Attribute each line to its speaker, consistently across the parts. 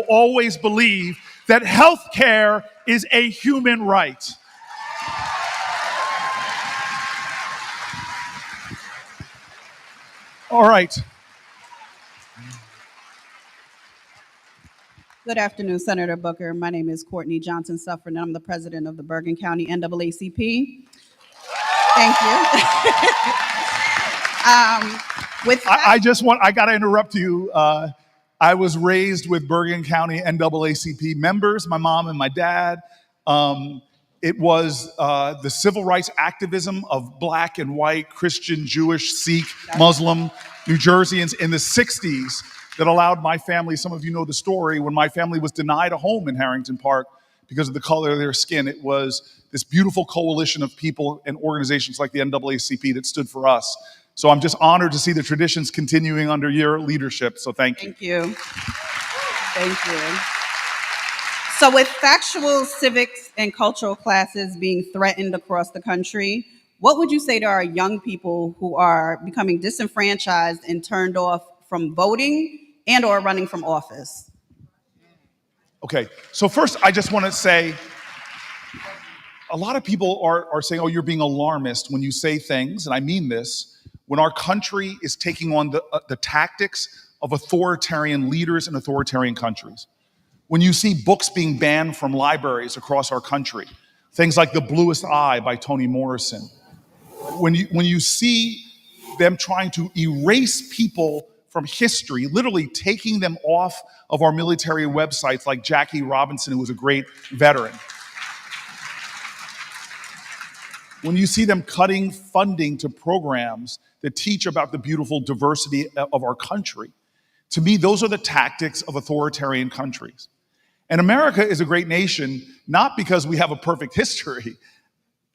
Speaker 1: always believe that health care is a human right. All right.
Speaker 2: Good afternoon, Senator Booker. My name is Courtney Johnson Suffern, and I'm the president of the Bergen County NAACP. Thank you.
Speaker 1: I got to interrupt you. I was raised with Bergen County NAACP members, my mom and my dad. It was the civil rights activism of black and white, Christian, Jewish, Sikh, Muslim New Jerseyans in the 60s that allowed my family, some of you know the story, when my family was denied a home in Harrington Park because of the color of their skin. It was this beautiful coalition of people and organizations like the NAACP that stood for us. So I'm just honored to see the traditions continuing under your leadership. So thank you.
Speaker 2: Thank you. Thank you. So with factual civics and cultural classes being threatened across the country, what would you say to our young people who are becoming disenfranchised and turned off from voting and or running from office?
Speaker 1: Okay, so first I just want to say, a lot of people are saying, oh, you're being alarmist when you say things, and I mean this, when our country is taking on the tactics of authoritarian leaders in authoritarian countries. When you see books being banned from libraries across our country, things like The Bluest Eye by Toni Morrison, when you see them trying to erase people from history, literally taking them off of our military websites like Jackie Robinson, who was a great veteran. When you see them cutting funding to programs that teach about the beautiful diversity of our country, to me, those are the tactics of authoritarian countries. And America is a great nation, not because we have a perfect history.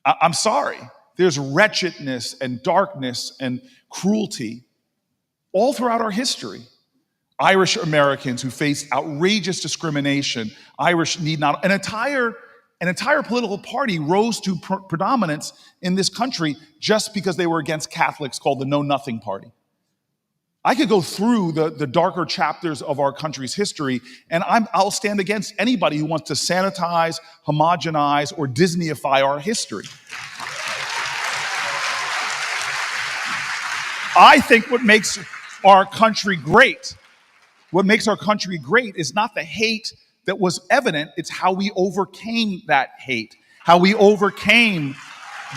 Speaker 1: I'm sorry. There's wretchedness and darkness and cruelty all throughout our history. Irish Americans who faced outrageous discrimination. Irish need not, an entire political party rose to predominance in this country just because they were against Catholics, called the Know Nothing Party. I could go through the darker chapters of our country's history, and I'll stand against anybody who wants to sanitize, homogenize, or Disneyify our history. I think what makes our country great is not the hate that was evident, it's how we overcame that hate, how we overcame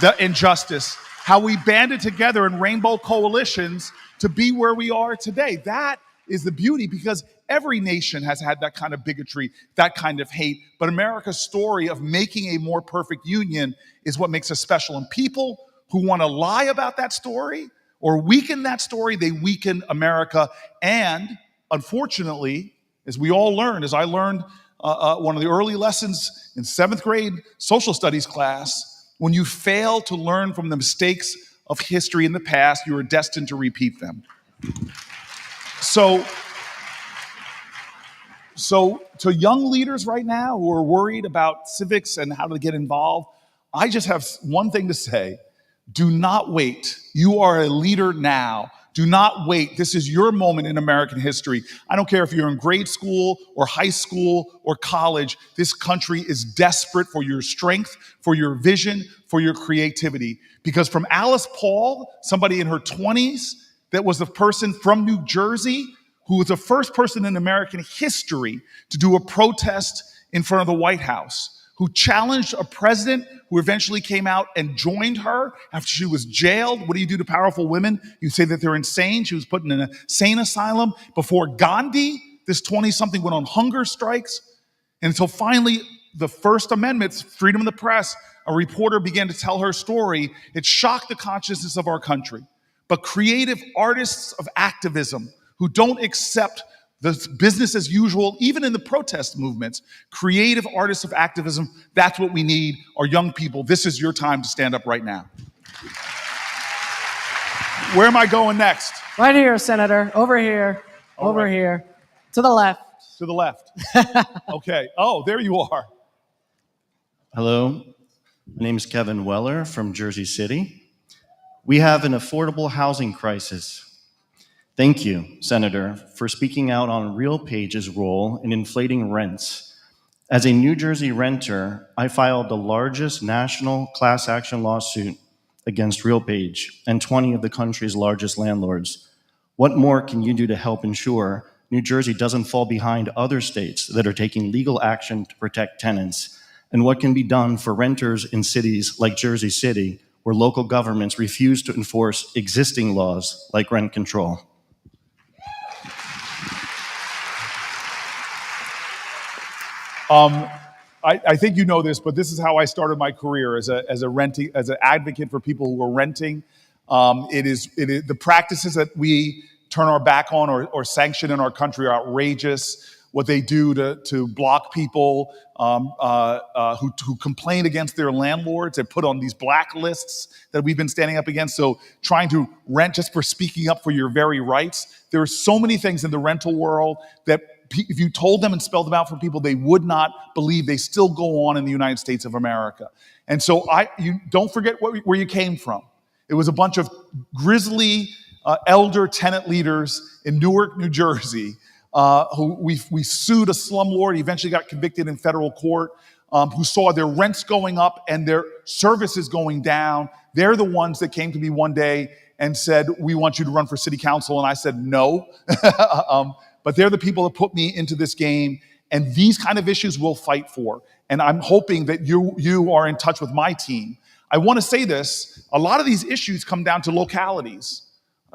Speaker 1: the injustice, how we banded together in rainbow coalitions to be where we are today. That is the beauty, because every nation has had that kind of bigotry, that kind of hate. But America's story of making a more perfect union is what makes us special. And people who want to lie about that story or weaken that story, they weaken America. And unfortunately, as we all learned, as I learned one of the early lessons in 7th grade social studies class, when you fail to learn from the mistakes of history in the past, you are destined to repeat them. So to young leaders right now who are worried about civics and how to get involved, I just have one thing to say. Do not wait. You are a leader now. Do not wait. This is your moment in American history. I don't care if you're in grade school or high school or college. This country is desperate for your strength, for your vision, for your creativity. Because from Alice Paul, somebody in her 20s, that was the person from New Jersey who was the first person in American history to do a protest in front of the White House, who challenged a president who eventually came out and joined her after she was jailed. What do you do to powerful women? You say that they're insane. She was put in an insane asylum. Before Gandhi, this 20-something went on hunger strikes. And until finally, the First Amendment, freedom of the press, a reporter began to tell her story. It shocked the consciousness of our country. But creative artists of activism who don't accept the business as usual, even in the protest movements, creative artists of activism, that's what we need, our young people. This is your time to stand up right now. Where am I going next?
Speaker 3: Right here, Senator. Over here. Over here. To the left.
Speaker 1: To the left. Okay. Oh, there you are.
Speaker 4: Hello. My name is Kevin Weller from Jersey City. We have an affordable housing crisis. Thank you, Senator, for speaking out on RealPage's role in inflating rents. As a New Jersey renter, I filed the largest national class action lawsuit against RealPage and 20 of the country's largest landlords. What more can you do to help ensure New Jersey doesn't fall behind other states that are taking legal action to protect tenants? And what can be done for renters in cities like Jersey City, where local governments refuse to enforce existing laws like rent control?
Speaker 1: I think you know this, but this is how I started my career as an advocate for people who are renting. It is the practices that we turn our back on or sanction in our country are outrageous. What they do to block people who complain against their landlords, they're put on these blacklists that we've been standing up against. So trying to rent just for speaking up for your very rights. There are so many things in the rental world that if you told them and spelled them out for people, they would not believe. They still go on in the United States of America. And so you don't forget where you came from. It was a bunch of grisly elder tenant leaders in Newark, New Jersey, who we sued a slumlord. He eventually got convicted in federal court, who saw their rents going up and their services going down. They're the ones that came to me one day and said, "We want you to run for city council." And I said, "No." But they're the people that put me into this game, and these kind of issues we'll fight for. And I'm hoping that you are in touch with my team. I want to say this, a lot of these issues come down to localities,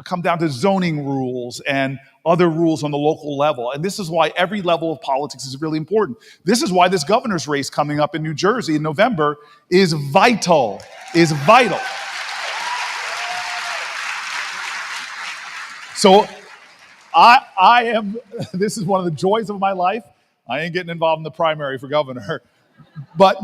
Speaker 1: come down to zoning rules and other rules on the local level. And this is why every level of politics is really important. This is why this governor's race coming up in New Jersey in November is vital, So this is one of the joys of my life. I ain't getting involved in the primary for governor. But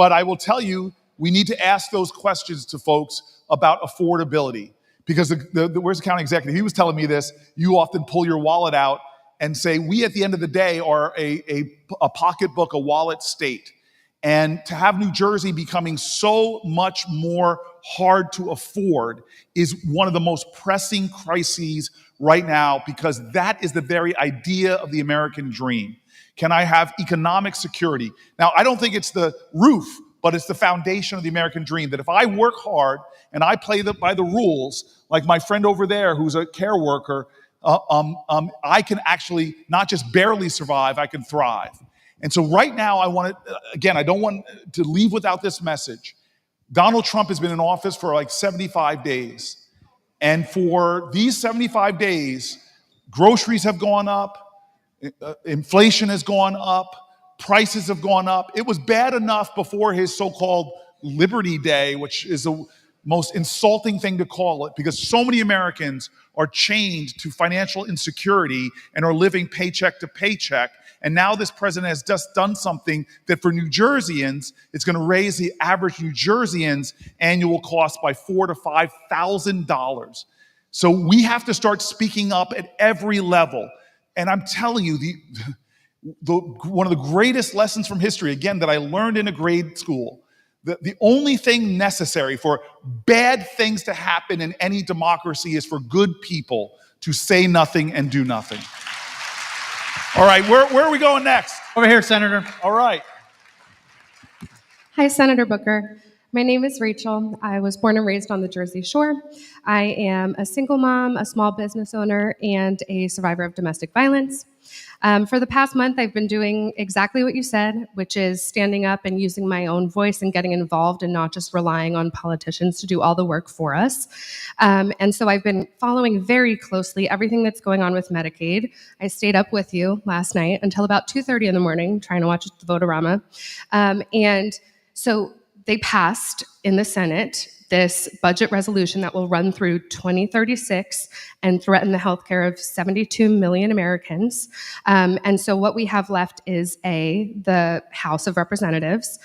Speaker 1: I will tell you, we need to ask those questions to folks about affordability. Because the where's the county executive? He was telling me this. You often pull your wallet out and say, we at the end of the day are a pocketbook, a wallet state. And to have New Jersey becoming so much more hard to afford is one of the most pressing crises right now, because that is the very idea of the American dream. Can I have economic security? Now, I don't think it's the roof, but it's the foundation of the American dream, that if I work hard and I play by the rules, like my friend over there who's a care worker, I can actually not just barely survive, I can thrive. And so right now, I don't want to leave without this message. Donald Trump has been in office for like 75 days. And for these 75 days, groceries have gone up, inflation has gone up, prices have gone up. It was bad enough before his so-called Liberty Day, which is the most insulting thing to call it, because so many Americans are chained to financial insecurity and are living paycheck to paycheck. And now this president has just done something that for New Jerseyans, it's going to raise the average New Jerseyans' annual cost by $4,000 to $5,000. So we have to start speaking up at every level. And I'm telling you, one of the greatest lessons from history, again, that I learned in a grade school, the only thing necessary for bad things to happen in any democracy is for good people to say nothing and do nothing. All right, where are we going next?
Speaker 3: Over here, Senator.
Speaker 1: All right.
Speaker 5: Hi, Senator Booker. My name is Rachel. I was born and raised on the Jersey Shore. I am a single mom, a small business owner, and a survivor of domestic violence. For the past month, I've been doing exactly what you said, which is standing up and using my own voice and getting involved and not just relying on politicians to do all the work for us. And so I've been following very closely everything that's going on with Medicaid. I stayed up with you last night until about 2:30 in the morning trying to watch the Votorama. And so they passed in the Senate this budget resolution that will run through 2036 and threaten the healthcare of 72 million Americans. And so what we have left is the House of Representatives.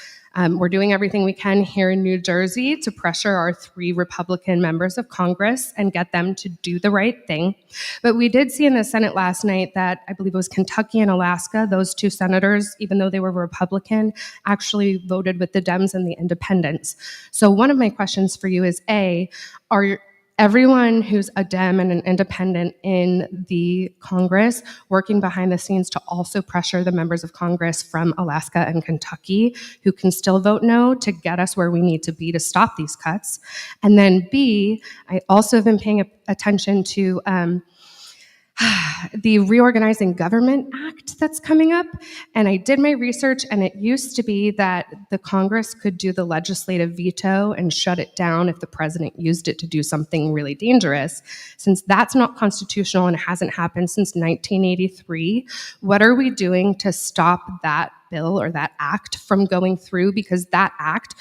Speaker 5: We're doing everything we can here in New Jersey to pressure our 3 Republican members of Congress and get them to do the right thing. But we did see in the Senate last night that I believe it was Kentucky and Alaska, those 2 senators, even though they were Republican, actually voted with the Dems and the Independents. So one of my questions for you is, A, everyone who's a Dem and an independent in the Congress working behind the scenes to also pressure the members of Congress from Alaska and Kentucky who can still vote no to get us where we need to be to stop these cuts. And then B, I also have been paying attention to the Reorganizing Government Act that's coming up. And I did my research, and it used to be that the Congress could do the legislative veto and shut it down if the president used it to do something really dangerous. Since that's not constitutional and hasn't happened since 1983, what are we doing to stop that bill or that act from going through? Because that act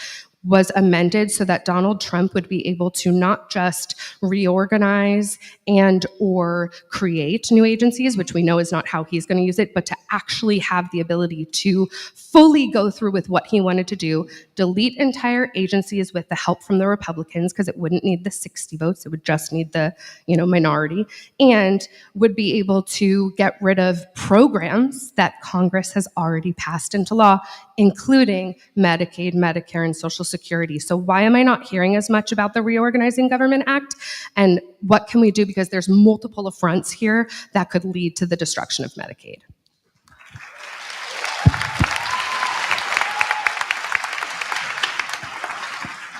Speaker 5: was amended so that Donald Trump would be able to not just reorganize and or create new agencies, which we know is not how he's going to use it, but to actually have the ability to fully go through with what he wanted to do, delete entire agencies with the help from the Republicans, because it wouldn't need the 60 votes, it would just need the minority, and would be able to get rid of programs that Congress has already passed into law, including Medicaid, Medicare, and Social Security. So why am I not hearing as much about the Reorganizing Government Act? And what can we do? Because there's multiple affronts here that could lead to the destruction of Medicaid.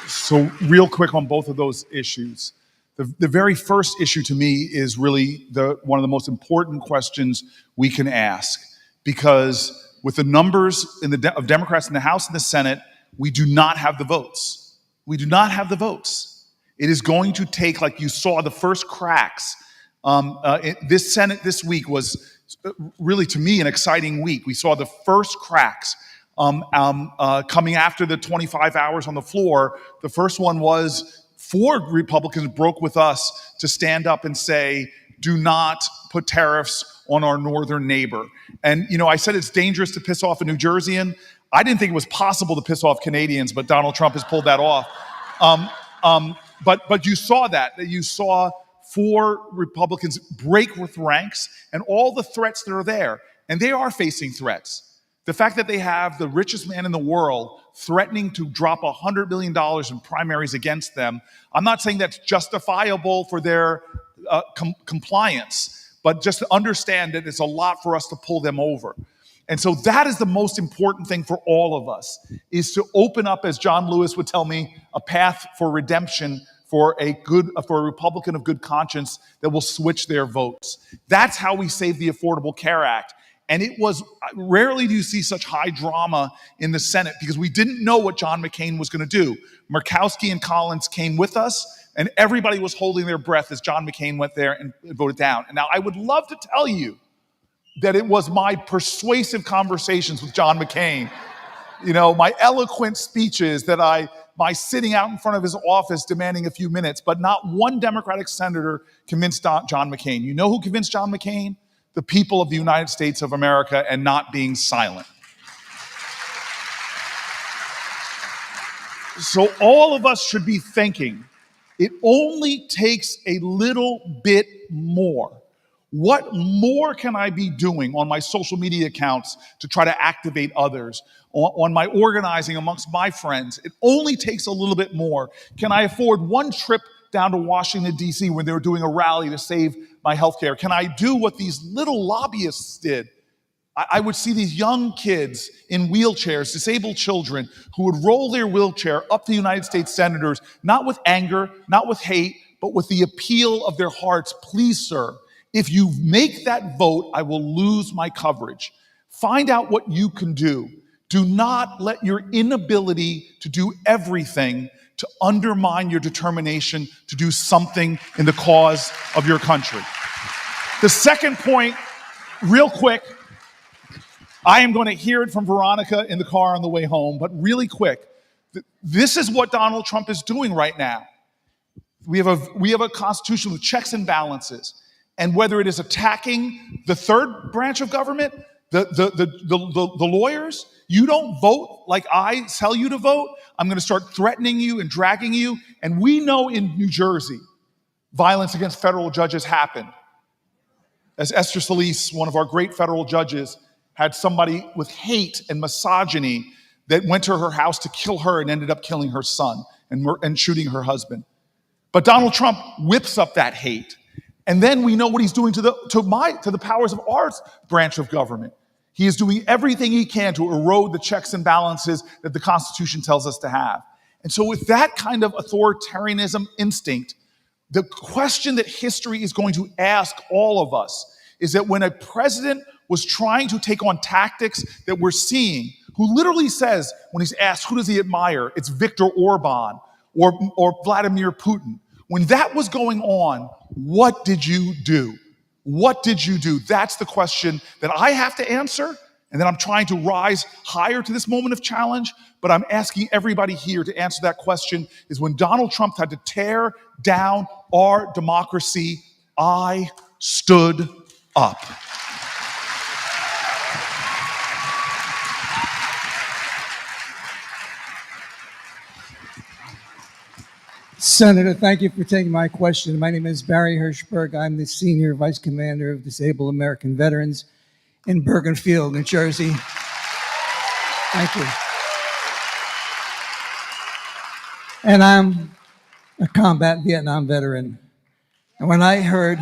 Speaker 1: So real quick on both of those issues. The very first issue to me is really one of the most important questions we can ask, because with the numbers of Democrats in the House and the Senate, we do not have the votes. We do not have the votes. It is going to take, like you saw, the first cracks. This Senate this week was really, to me, an exciting week. We saw the first cracks coming after the 25 hours on the floor. The first one was 4 Republicans broke with us to stand up and say, do not put tariffs on our northern neighbor. And, I said it's dangerous to piss off a New Jerseyan. I didn't think it was possible to piss off Canadians, but Donald Trump has pulled that off. But you saw that. You saw 4 Republicans break with ranks and all the threats that are there. And they are facing threats. The fact that they have the richest man in the world threatening to drop $100 billion in primaries against them, I'm not saying that's justifiable for their compliance, but just to understand that it's a lot for us to pull them over. And so that is the most important thing for all of us, is to open up, as John Lewis would tell me, a path for redemption for a Republican of good conscience that will switch their votes. That's how we save the Affordable Care Act. And it was, rarely do you see such high drama in the Senate, because we didn't know what John McCain was going to do. Murkowski and Collins came with us, and everybody was holding their breath as John McCain went there and voted down. And now I would love to tell you that it was my persuasive conversations with John McCain, my eloquent speeches, my sitting out in front of his office demanding a few minutes, but not one Democratic senator convinced John McCain. You know who convinced John McCain? The people of the United States of America, and not being silent. So all of us should be thinking, it only takes a little bit more. What more can I be doing on my social media accounts to try to activate others, on my organizing amongst my friends? It only takes a little bit more. Can I afford one trip down to Washington, D.C. when they were doing a rally to save my health care? Can I do what these little lobbyists did? I would see these young kids in wheelchairs, disabled children, who would roll their wheelchair up to the United States senators, not with anger, not with hate, but with the appeal of their hearts. Please, sir, if you make that vote, I will lose my coverage. Find out what you can do. Do not let your inability to do everything to undermine your determination to do something in the cause of your country. The second point, real quick, I am going to hear it from Veronica in the car on the way home, but really quick, this is what Donald Trump is doing right now. We have a constitution with checks and balances, and whether it is attacking the third branch of government, the lawyers, you don't vote like I tell you to vote, I'm going to start threatening you and dragging you. And we know in New Jersey, violence against federal judges happened. As Esther Solis, one of our great federal judges, had somebody with hate and misogyny that went to her house to kill her and ended up killing her son and shooting her husband. But Donald Trump whips up that hate. And then we know what he's doing to the powers of our branch of government. He is doing everything he can to erode the checks and balances that the Constitution tells us to have. And so with that kind of authoritarianism instinct, the question that history is going to ask all of us is that when a president was trying to take on tactics that we're seeing, who literally says, when he's asked, who does he admire? It's Viktor Orban or Vladimir Putin. When that was going on, what did you do? What did you do? That's the question that I have to answer. And then I'm trying to rise higher to this moment of challenge. But I'm asking everybody here to answer that question is when Donald Trump had to tear down our democracy, I stood up.
Speaker 6: Senator, thank you for taking my question. My name is Barry Hirschberg. I'm the Senior Vice Commander of Disabled American Veterans in Bergenfield, New Jersey. Thank you. And I'm a combat Vietnam veteran. And when I heard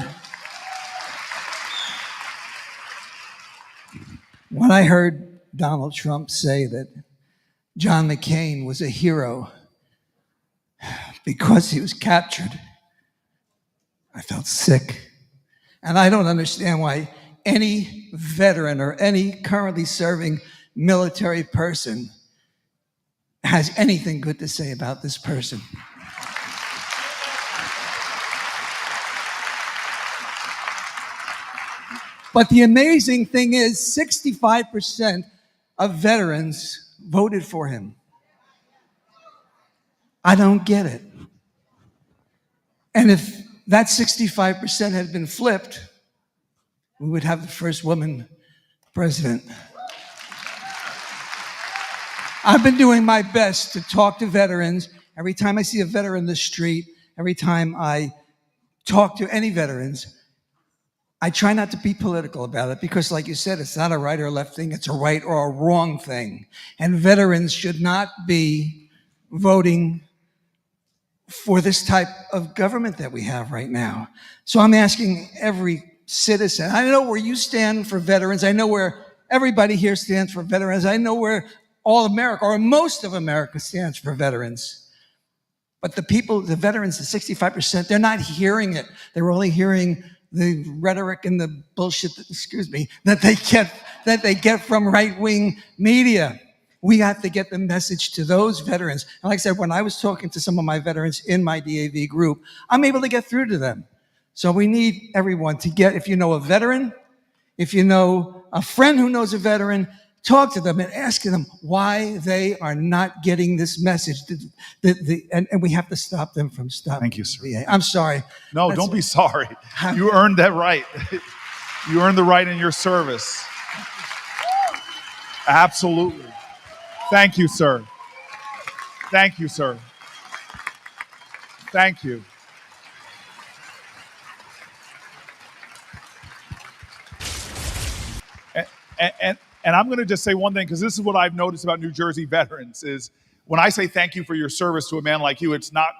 Speaker 6: Donald Trump say that John McCain was a hero because he was captured, I felt sick. And I don't understand why any veteran or any currently serving military person has anything good to say about this person. But the amazing thing is 65% of veterans voted for him. I don't get it. And if that 65% had been flipped, we would have the first woman president. I've been doing my best to talk to veterans. Every time I see a veteran in the street, every time I talk to any veterans, I try not to be political about it because, like you said, it's not a right or left thing, it's a right or a wrong thing. And veterans should not be voting for this type of government that we have right now. So I'm asking every citizen, I know where you stand for veterans, I know where everybody here stands for veterans, I know where all America, or most of America, stands for veterans. But the people, the veterans, the 65%, they're not hearing it. They're only hearing the rhetoric and the bullshit, that they get from right-wing media. We have to get the message to those veterans. And like I said, when I was talking to some of my veterans in my DAV group, I'm able to get through to them. So we need everyone to get, if you know a veteran, if you know a friend who knows a veteran, talk to them and ask them why they are not getting this message. And we have to stop them from stopping.
Speaker 1: Thank you, sir.
Speaker 6: VA. I'm sorry.
Speaker 1: No, don't be sorry. You earned that right. You earned the right in your service. Absolutely. Thank you, sir. Thank you, sir. Thank you. And I'm going to just say one thing, because this is what I've noticed about New Jersey veterans is when I say thank you for your service to a man like you, it's not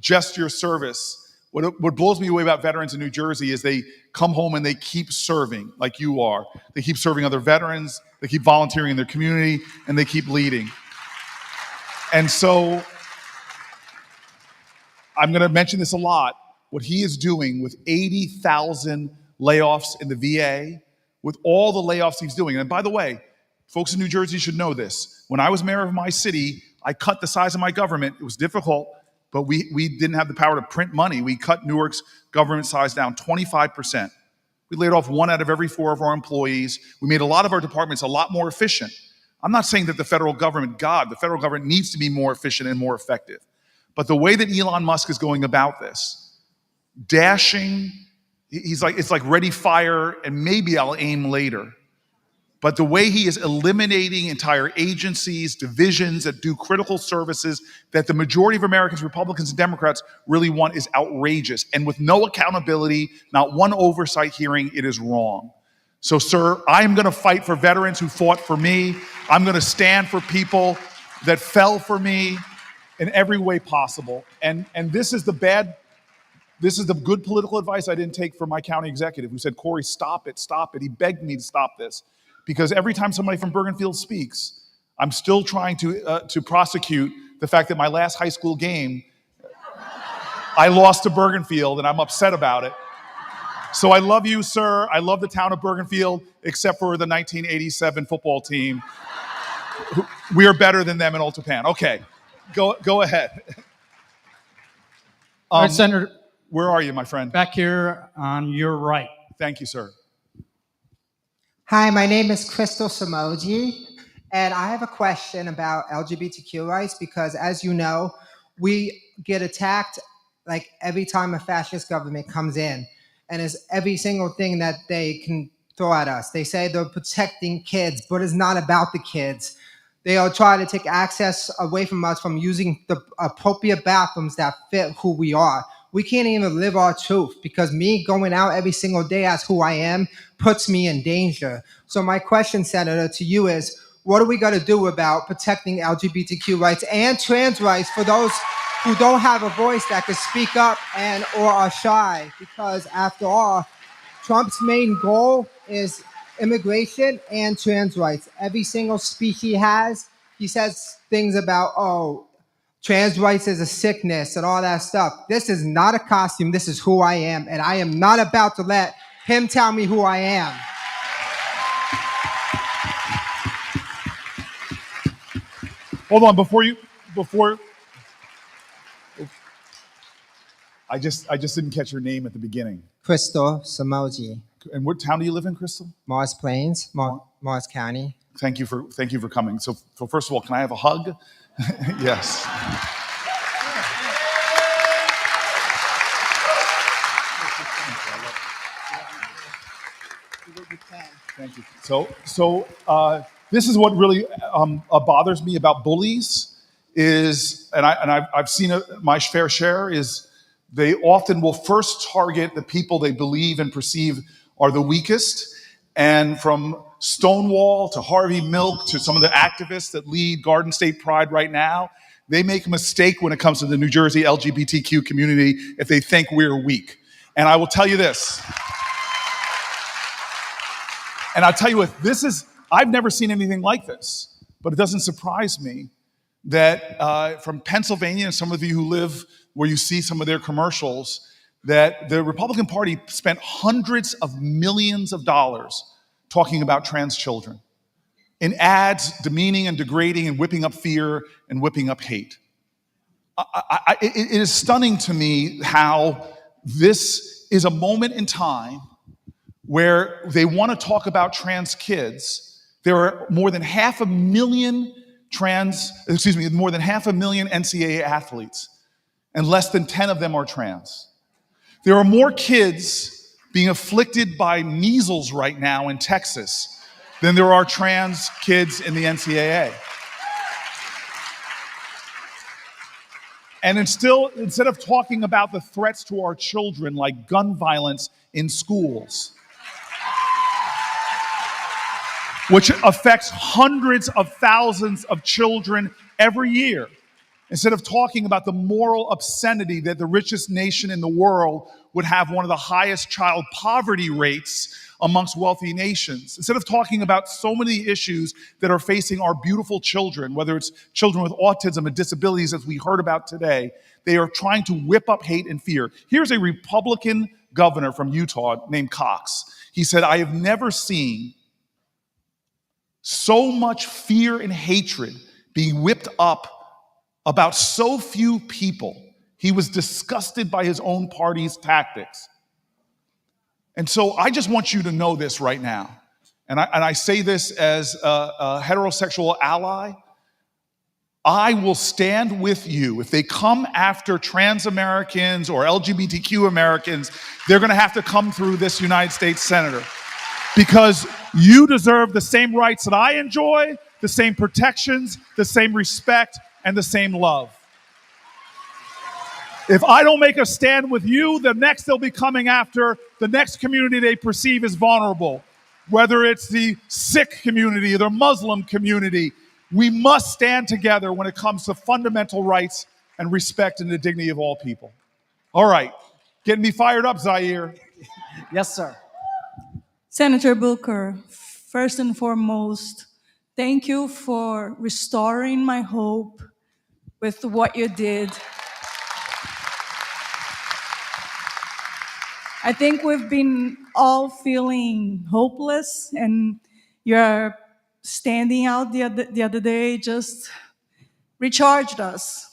Speaker 1: just your service. What blows me away about veterans in New Jersey is they come home and they keep serving like you are. They keep serving other veterans, they keep volunteering in their community, and they keep leading. And so I'm going to mention this a lot. What he is doing with 80,000 layoffs in the VA, with all the layoffs he's doing. And by the way, folks in New Jersey should know this. When I was mayor of my city, I cut the size of my government. It was difficult, but we didn't have the power to print money. We cut Newark's government size down 25%. We laid off 1 out of every 4 of our employees. We made a lot of our departments a lot more efficient. I'm not saying that the federal government, the federal government needs to be more efficient and more effective. But the way that Elon Musk is going about this, dashing, it's like ready, fire, and maybe I'll aim later. But the way he is eliminating entire agencies, divisions that do critical services that the majority of Americans, Republicans and Democrats really want is outrageous. And with no accountability, not one oversight hearing, it is wrong. So, sir, I'm going to fight for veterans who fought for me. I'm going to stand for people that fell for me in every way possible. And this is the bad This is the good political advice I didn't take from my county executive who said, Cory, stop it, stop it. He begged me to stop this because every time somebody from Bergenfield speaks, I'm still trying to prosecute the fact that my last high school game, I lost to Bergenfield and I'm upset about it. So I love you, sir. I love the town of Bergenfield, except for the 1987 football team. We are better than them in Old Japan. Okay, go ahead.
Speaker 3: All right, Senator,
Speaker 1: Where are you, my friend?
Speaker 3: back here on your right.
Speaker 1: Thank you, sir.
Speaker 7: Hi, my name is Crystal Samoji, and I have a question about LGBTQ rights because, as you know, we get attacked like every time a fascist government comes in, and it's every single thing that they can throw at us. They say they're protecting kids, but it's not about the kids. They'll try to take access away from us from using the appropriate bathrooms that fit who we are. We can't even live our truth because me going out every single day as who I am puts me in danger. So my question, Senator, to you is, what are we going to do about protecting LGBTQ rights and trans rights for those who don't have a voice that can speak up and or are shy? Because after all, Trump's main goal is immigration and trans rights. Every single speech he has, he says things about, oh, trans rights is a sickness and all that stuff. This is not a costume. This is who I am. And I am not about to let him tell me who I am.
Speaker 1: Hold on, before I just didn't catch your name at the beginning.
Speaker 7: Crystal Samoji,
Speaker 1: And what town do you live in, Crystal?
Speaker 7: Morris Plains, Morris County.
Speaker 1: Thank you for coming. So first of all, can I have a hug? Yes. Thank you. So this is what really bothers me about bullies is, and I've seen my fair share, is they often will first target the people they believe and perceive are the weakest. And from Stonewall to Harvey Milk to some of the activists that lead Garden State Pride right now, they make a mistake when it comes to the New Jersey LGBTQ community if they think we're weak. And I will tell you this. And I'll tell you what, I've never seen anything like this, but it doesn't surprise me that from Pennsylvania, and some of you who live where you see some of their commercials, that the Republican Party spent hundreds of millions of dollars talking about trans children in ads demeaning and degrading and whipping up fear and whipping up hate. It is stunning to me how this is a moment in time where they want to talk about trans kids. There are more than 500,000 more than 500,000 NCAA athletes, and less than 10 of them are trans. There are more kids being afflicted by measles right now in Texas than there are trans kids in the NCAA. And instead of talking about the threats to our children, like gun violence in schools, which affects hundreds of thousands of children every year, instead of talking about the moral obscenity that the richest nation in the world would have one of the highest child poverty rates amongst wealthy nations, instead of talking about so many issues that are facing our beautiful children, whether it's children with autism and disabilities, as we heard about today, they are trying to whip up hate and fear. Here's a Republican governor from Utah named Cox. He said, I have never seen so much fear and hatred being whipped up about so few people. He was disgusted by his own party's tactics. And so I just want you to know this right now. And I say this as a heterosexual ally. I will stand with you. If they come after trans Americans or LGBTQ Americans, they're going to have to come through this United States senator. Because you deserve the same rights that I enjoy, the same protections, the same respect, and the same love. If I don't make a stand with you, the next they'll be coming after the next community they perceive as vulnerable. Whether it's the Sikh community or the Muslim community, we must stand together when it comes to fundamental rights and respect and the dignity of all people. All right, Getting me fired up, Zaire.
Speaker 3: Yes, sir.
Speaker 8: Senator Booker, first and foremost, thank you for restoring my hope with what you did. I think we've been all feeling hopeless, and you're standing out the other day just recharged us.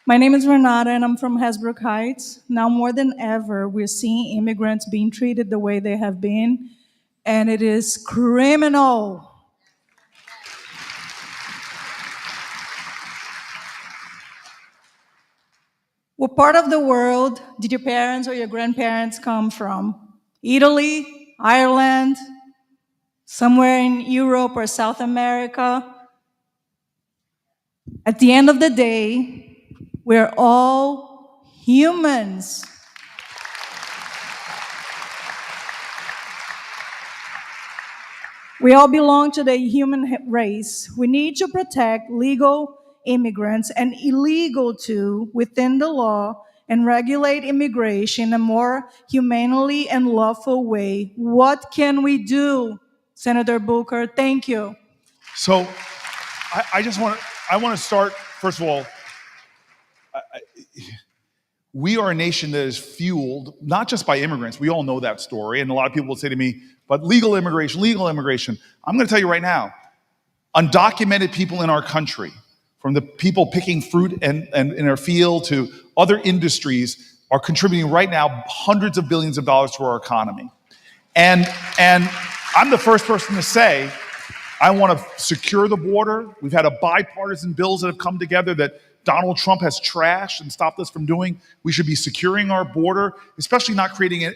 Speaker 8: My name is Renata, and I'm from Hasbrook Heights. Now more than ever, we're seeing immigrants being treated the way they have been, and it is criminal. What part of the world did your parents or your grandparents come from? Italy, Ireland, somewhere in Europe or South America? At the end of the day, we're all humans. We all belong to the human race. We need to protect legal immigrants and illegal too within the law and regulate immigration in a more humanely and lawful way. What can we do, Senator Booker? Thank you.
Speaker 1: So I want to start, first of all, we are a nation that is fueled not just by immigrants. We all know that story. And a lot of people will say to me, but legal immigration, legal immigration. I'm going to tell you right now, undocumented people in our country, from the people picking fruit and in our field to other industries, are contributing right now hundreds of billions of dollars to our economy. And I'm the first person to say, I want to secure the border. We've had a bipartisan bills that have come together that Donald Trump has trashed and stopped us from doing. We should be securing our border, especially not creating an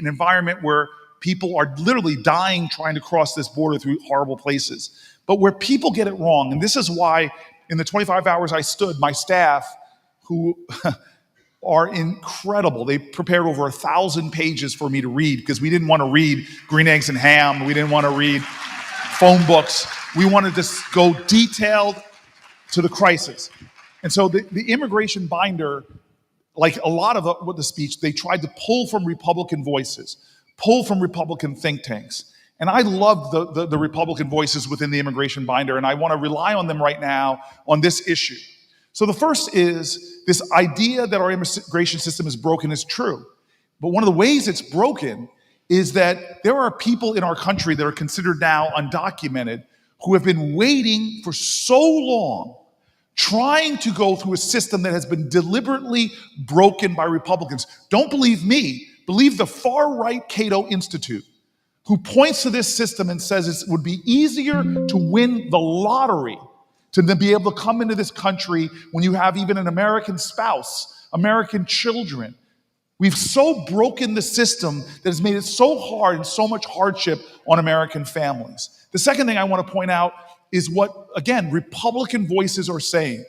Speaker 1: environment where people are literally dying trying to cross this border through horrible places. But where people get it wrong, and this is why in the 25 hours I stood, my staff, who are incredible, they prepared over 1,000 pages for me to read because we didn't want to read Green Eggs and Ham. We didn't want to read phone books. We wanted to go detailed to the crisis. And so the immigration binder, like a lot of the speech, they tried to pull from Republican voices, pull from Republican think tanks. And I love the Republican voices within the immigration binder, and I want to rely on them right now on this issue. So the first is this idea that our immigration system is broken is true. But one of the ways it's broken is that there are people in our country that are considered now undocumented who have been waiting for so long, trying to go through a system that has been deliberately broken by Republicans. Don't believe me, believe the far-right Cato Institute, who points to this system and says it would be easier to win the lottery to then be able to come into this country when you have even an American spouse, American children. We've so broken the system that has made it so hard and so much hardship on American families. The second thing I want to point out is what, again, Republican voices are saying.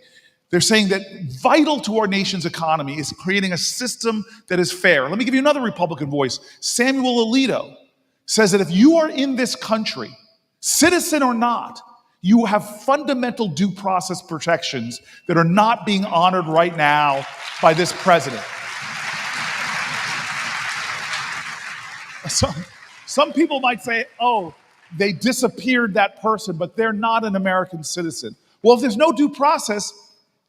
Speaker 1: They're saying that vital to our nation's economy is creating a system that is fair. Let me give you another Republican voice. Samuel Alito says that if you are in this country, citizen or not, you have fundamental due process protections that are not being honored right now by this president. Some people might say, oh, they disappeared that person, but they're not an American citizen. Well, if there's no due process,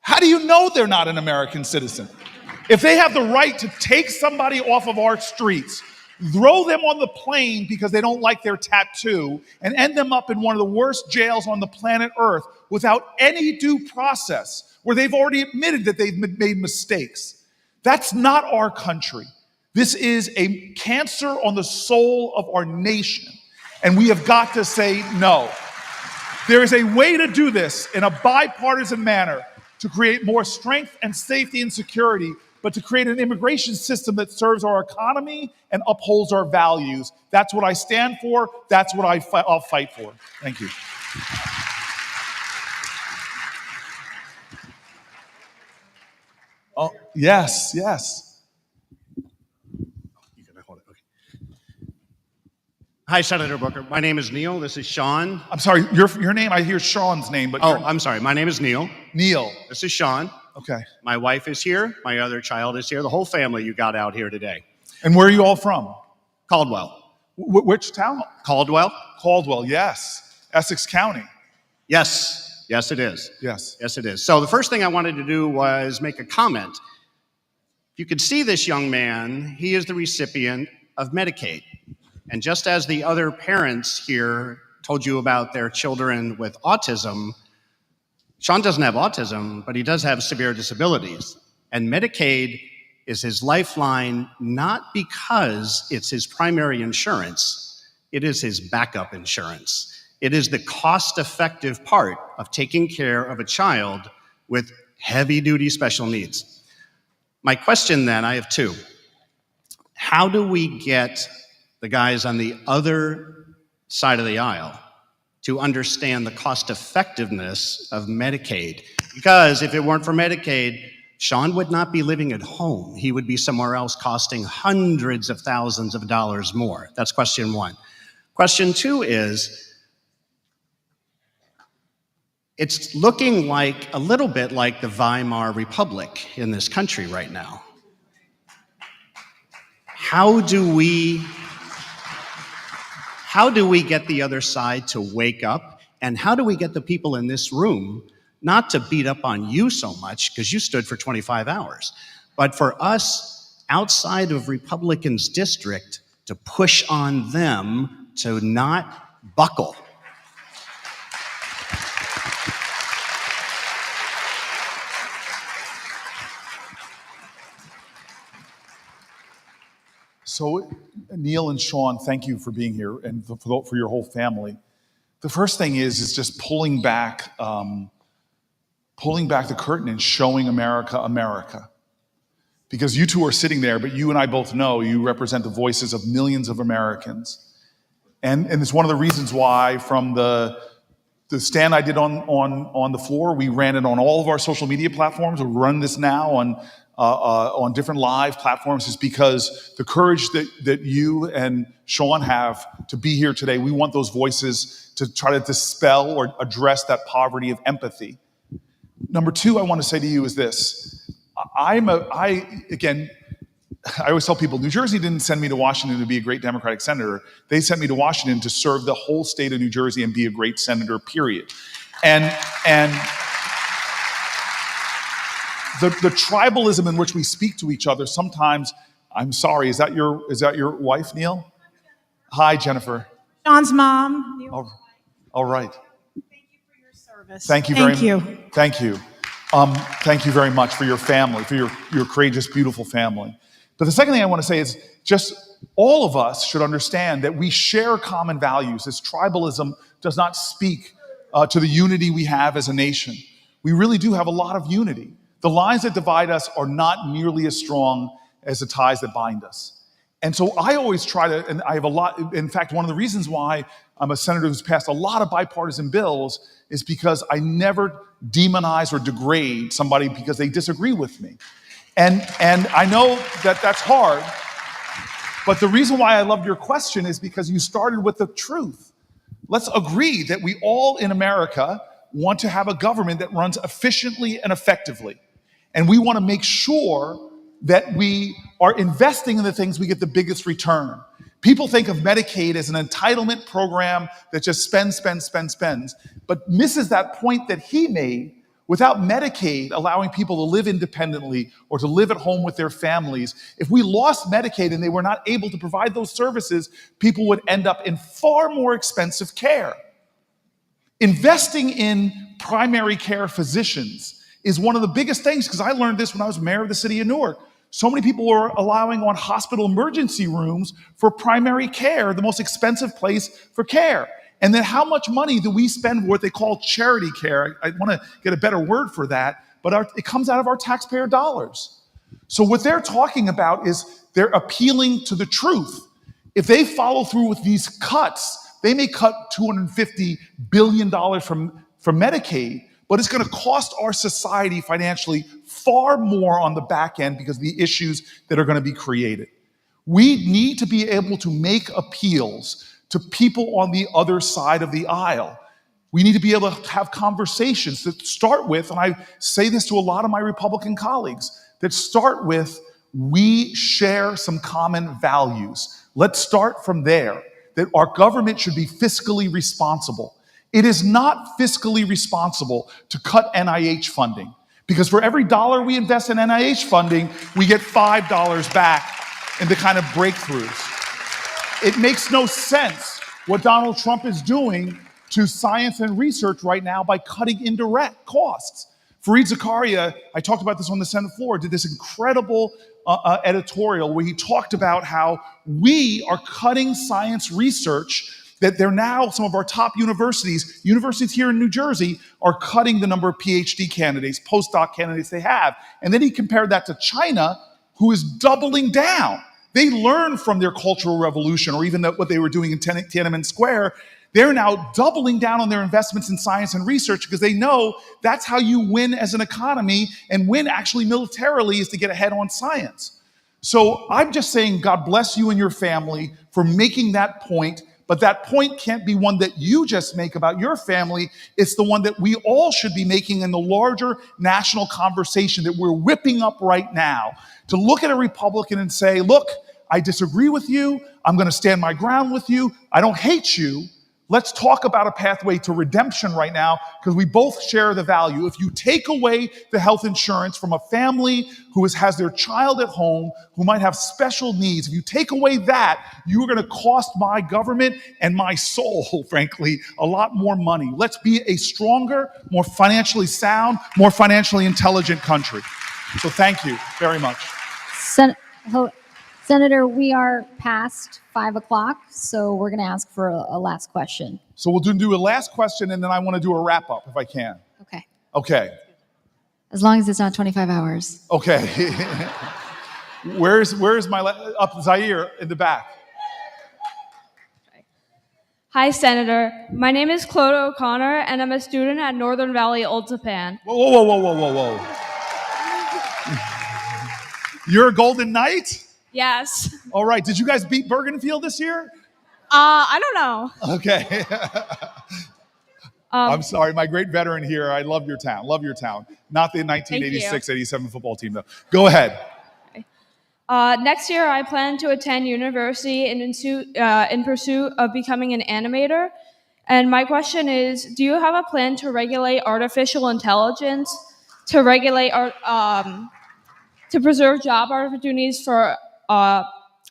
Speaker 1: how do you know they're not an American citizen? If they have the right to take somebody off of our streets, throw them on the plane because they don't like their tattoo, and end them up in one of the worst jails on the planet Earth without any due process, where they've already admitted that they've made mistakes, that's not our country. This is a cancer on the soul of our nation, and we have got to say no. There is a way to do this in a bipartisan manner to create more strength and safety and security, but to create an immigration system that serves our economy and upholds our values. That's what I stand for. That's what I'll fight for. Thank you. Oh, yes, yes.
Speaker 9: Hi, Senator Booker. My name is Neil. This is Sean.
Speaker 1: I'm sorry, your name, I hear Sean's name, but
Speaker 9: Oh, I'm sorry. My name is Neil.
Speaker 1: Neil.
Speaker 9: This is Sean.
Speaker 1: Okay.
Speaker 9: My wife is here. My other child is here. The whole family you got out here today.
Speaker 1: And where are you all from?
Speaker 9: Caldwell.
Speaker 1: Which town?
Speaker 9: Caldwell?
Speaker 1: Caldwell, yes. Essex County.
Speaker 9: Yes. Yes, it is.
Speaker 1: Yes.
Speaker 9: Yes, it is. So the first thing I wanted to do was make a comment. You could see this young man. He is the recipient of Medicaid. And just as the other parents here told you about their children with autism, Sean doesn't have autism, but he does have severe disabilities. And Medicaid is his lifeline, not because it's his primary insurance, it is his backup insurance. It is the cost-effective part of taking care of a child with heavy-duty special needs. My question then, I have two. How do we get the guys on the other side of the aisle to understand the cost effectiveness of Medicaid? Because if it weren't for Medicaid, Sean would not be living at home. He would be somewhere else costing hundreds of thousands of dollars more. That's question one. Question two is, it's looking like a little bit like the Weimar Republic in this country right now. How do we get the other side to wake up? And how do we get the people in this room not to beat up on you so much, because you stood for 25 hours, but for us outside of Republicans' district to push on them to not buckle?
Speaker 1: So, Neil and Sean, thank you for being here and for your whole family. The first thing is just pulling back the curtain and showing America, America. Because you two are sitting there, but you and I both know you represent the voices of millions of Americans. And it's one of the reasons why from the stand I did on the floor, we ran it on all of our social media platforms. We run this now on different live platforms, is because the courage that you and Sean have to be here today, we want those voices to try to dispel or address that poverty of empathy. Number two, I want to say to you is this. I always tell people, New Jersey didn't send me to Washington to be a great Democratic senator. They sent me to Washington to serve the whole state of New Jersey and be a great senator, period. And the tribalism in which we speak to each other, sometimes, I'm sorry, is that your wife, Neil? Hi, Jennifer.
Speaker 8: Sean's mom.
Speaker 1: All right.
Speaker 8: Thank you for your service.
Speaker 1: Thank you very much.
Speaker 8: Thank you.
Speaker 1: Thank you. Thank you very much for your family, for your courageous, beautiful family. But the second thing I want to say is just all of us should understand that we share common values. This tribalism does not speak to the unity we have as a nation. We really do have a lot of unity. The lines that divide us are not nearly as strong as the ties that bind us. And so I always try to, and I have a lot, in fact, one of the reasons why I'm a senator who's passed a lot of bipartisan bills is because I never demonize or degrade somebody because they disagree with me. And I know that that's hard, but the reason why I loved your question is because you started with the truth. Let's agree that we all in America want to have a government that runs efficiently and effectively. And we want to make sure that we are investing in the things we get the biggest return. People think of Medicaid as an entitlement program that just spends, but misses that point that he made. Without Medicaid allowing people to live independently or to live at home with their families, if we lost Medicaid and they were not able to provide those services, people would end up in far more expensive care. Investing in primary care physicians is one of the biggest things, because I learned this when I was mayor of the city of Newark. So many people were allowing on hospital emergency rooms for primary care, the most expensive place for care. And then how much money do we spend what they call charity care? I want to get a better word for that, but it comes out of our taxpayer dollars. So what they're talking about is they're appealing to the truth. If they follow through with these cuts, they may cut $250 billion from Medicaid, but it's going to cost our society financially far more on the back end because of the issues that are going to be created. We need to be able to make appeals to people on the other side of the aisle. We need to be able to have conversations that start with, and I say this to a lot of my Republican colleagues, that start with, we share some common values. Let's start from there, that our government should be fiscally responsible. It is not fiscally responsible to cut NIH funding, because for every dollar we invest in NIH funding, we get $5 back in the kind of breakthroughs. It makes no sense what Donald Trump is doing to science and research right now by cutting indirect costs. Fareed Zakaria, I talked about this on the Senate floor, did this incredible editorial where he talked about how we are cutting science research, that they're now, some of our top universities here in New Jersey, are cutting the number of PhD candidates, postdoc candidates they have. And then he compared that to China, who is doubling down. They learned from their Cultural Revolution, or even what they were doing in Tiananmen Square. They're now doubling down on their investments in science and research because they know that's how you win as an economy, and win actually militarily is to get ahead on science. So I'm just saying, God bless you and your family for making that point, but that point can't be one that you just make about your family. It's the one that we all should be making in the larger national conversation that we're whipping up right now. To look at a Republican and say, look, I disagree with you. I'm going to stand my ground with you. I don't hate you. Let's talk about a pathway to redemption right now, because we both share the value. If you take away the health insurance from a family who has their child at home, who might have special needs, if you take away that, you are going to cost my government and my soul, frankly, a lot more money. Let's be a stronger, more financially sound, more financially intelligent country. So thank you very much.
Speaker 10: Senator, we are past 5 o'clock, so we're going to ask for a last question.
Speaker 1: So we'll do a last question, and then I want to do a wrap up if I can.
Speaker 10: Okay.
Speaker 1: Okay.
Speaker 10: As long as it's not 25 hours.
Speaker 1: Okay. Where's my up Zaire in the back?
Speaker 11: Hi, Senator. My name is Claude O'Connor, and I'm a student at Northern Valley Old Japan.
Speaker 1: Whoa. You're a Golden Knight?
Speaker 11: Yes.
Speaker 1: All right. Did you guys beat Bergenfield this year?
Speaker 11: I don't know.
Speaker 1: Okay. I'm sorry. My great veteran here. I love your town. Love your town. Not the 1986-87 football team, though. Go ahead.
Speaker 11: Next year, I plan to attend university in pursuit of becoming an animator. And my question is, do you have a plan to regulate artificial intelligence, to regulate to preserve job opportunities for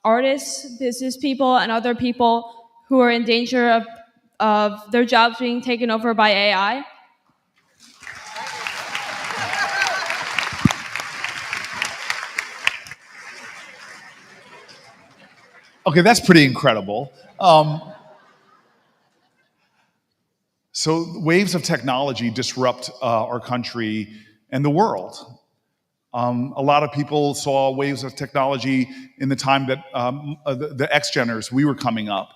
Speaker 11: artists, business people, and other people who are in danger of their jobs being taken over by AI?
Speaker 1: Okay, that's pretty incredible. So waves of technology disrupt our country and the world. A lot of people saw waves of technology in the time that the X-Geners, we were coming up.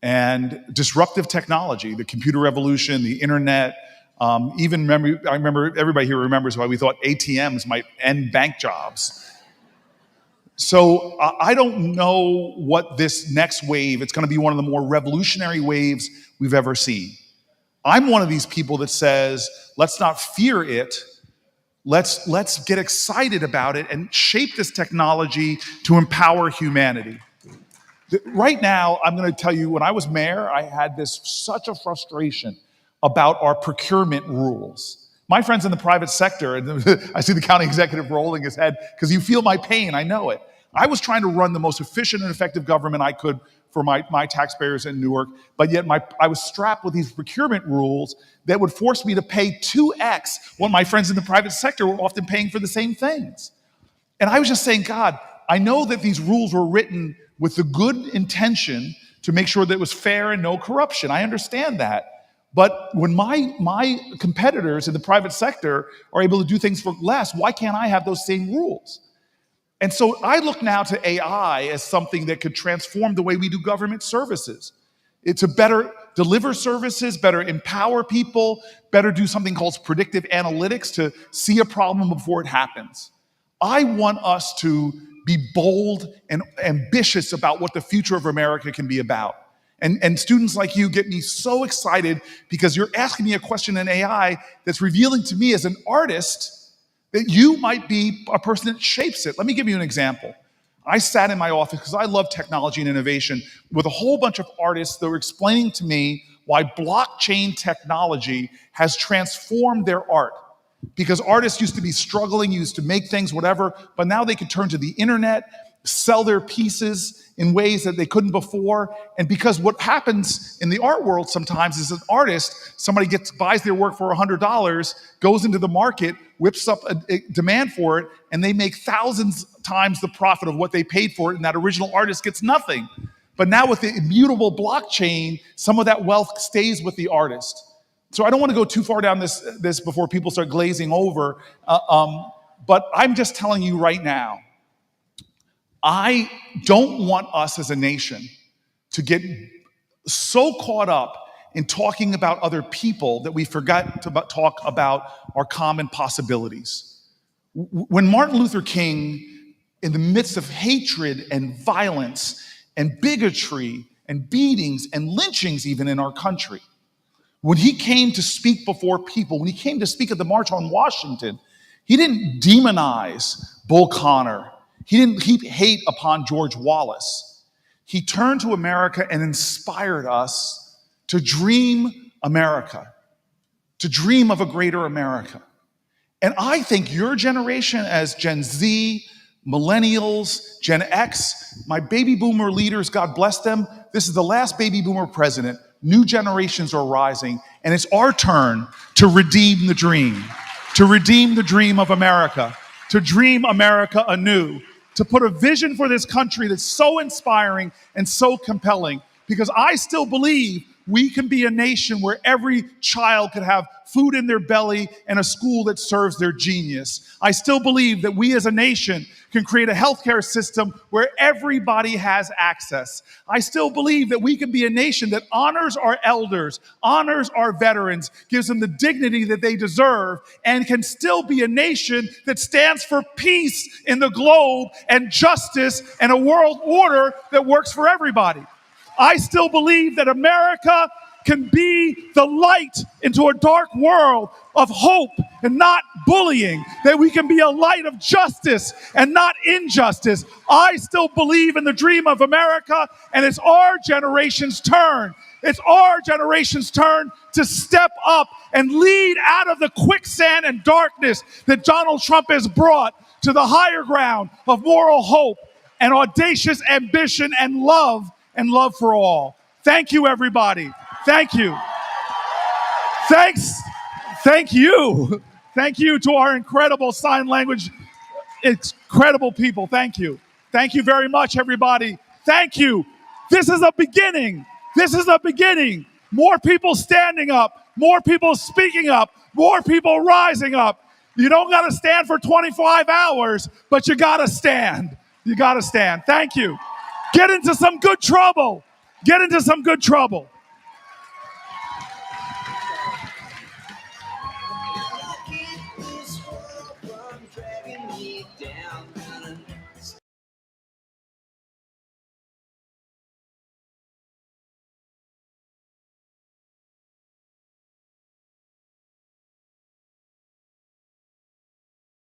Speaker 1: And disruptive technology, the computer revolution, the internet, I remember everybody here remembers why we thought ATMs might end bank jobs. So I don't know what this next wave, it's going to be one of the more revolutionary waves we've ever seen. I'm one of these people that says, let's not fear it. Let's get excited about it and shape this technology to empower humanity. Right now, I'm going to tell you, when I was mayor, I had such a frustration about our procurement rules. My friends in the private sector, and I see the county executive rolling his head because you feel my pain, I know it. I was trying to run the most efficient and effective government I could for my taxpayers in Newark, but yet I was strapped with these procurement rules that would force me to pay 2x what my friends in the private sector were often paying for the same things. And I was just saying, God, I know that these rules were written with the good intention to make sure that it was fair and no corruption. I understand that. But when my competitors in the private sector are able to do things for less, why can't I have those same rules? And so I look now to AI as something that could transform the way we do government services. It's to better deliver services, better empower people, better do something called predictive analytics to see a problem before it happens. I want us to be bold and ambitious about what the future of America can be about. And students like you get me so excited because you're asking me a question in AI that's revealing to me as an artist that you might be a person that shapes it. Let me give you an example. I sat in my office because I love technology and innovation with a whole bunch of artists that were explaining to me why blockchain technology has transformed their art. Because artists used to be struggling, used to make things, whatever, but now they can turn to the internet, sell their pieces in ways that they couldn't before. And because what happens in the art world sometimes is an artist, somebody buys their work for $100, goes into the market, whips up a demand for it, and they make thousands times the profit of what they paid for it, and that original artist gets nothing. But now with the immutable blockchain, some of that wealth stays with the artist. So I don't want to go too far down this before people start glazing over, but I'm just telling you right now, I don't want us as a nation to get so caught up in talking about other people that we forgot to talk about our common possibilities. When Martin Luther King, in the midst of hatred and violence and bigotry and beatings and lynchings even in our country, when he came to speak before people, when he came to speak at the March on Washington, he didn't demonize Bull Connor. He didn't heap hate upon George Wallace. He turned to America and inspired us to dream America, to dream of a greater America. And I think your generation as Gen Z, millennials, Gen X, my baby boomer leaders, God bless them, this is the last baby boomer president. New generations are rising, and it's our turn to redeem the dream of America, to dream America anew, to put a vision for this country that's so inspiring and so compelling, because I still believe we can be a nation where every child could have food in their belly and a school that serves their genius. I still believe that we as a nation can create a healthcare system where everybody has access. I still believe that we can be a nation that honors our elders, honors our veterans, gives them the dignity that they deserve, and can still be a nation that stands for peace in the globe and justice and a world order that works for everybody. I still believe that America can be the light into a dark world of hope and not bullying, that we can be a light of justice and not injustice. I still believe in the dream of America, and it's our generation's turn. It's our generation's turn to step up and lead out of the quicksand and darkness that Donald Trump has brought to the higher ground of moral hope and audacious ambition and love for all. Thank you, everybody. Thank you. Thanks. Thank you. Thank you to our incredible sign language, incredible people. Thank you. Thank you very much, everybody. Thank you. This is a beginning. This is a beginning. More people standing up, more people speaking up, more people rising up. You don't got to stand for 25 hours, but you got to stand. You got to stand. Thank you. Get into some good trouble. Get into some good trouble.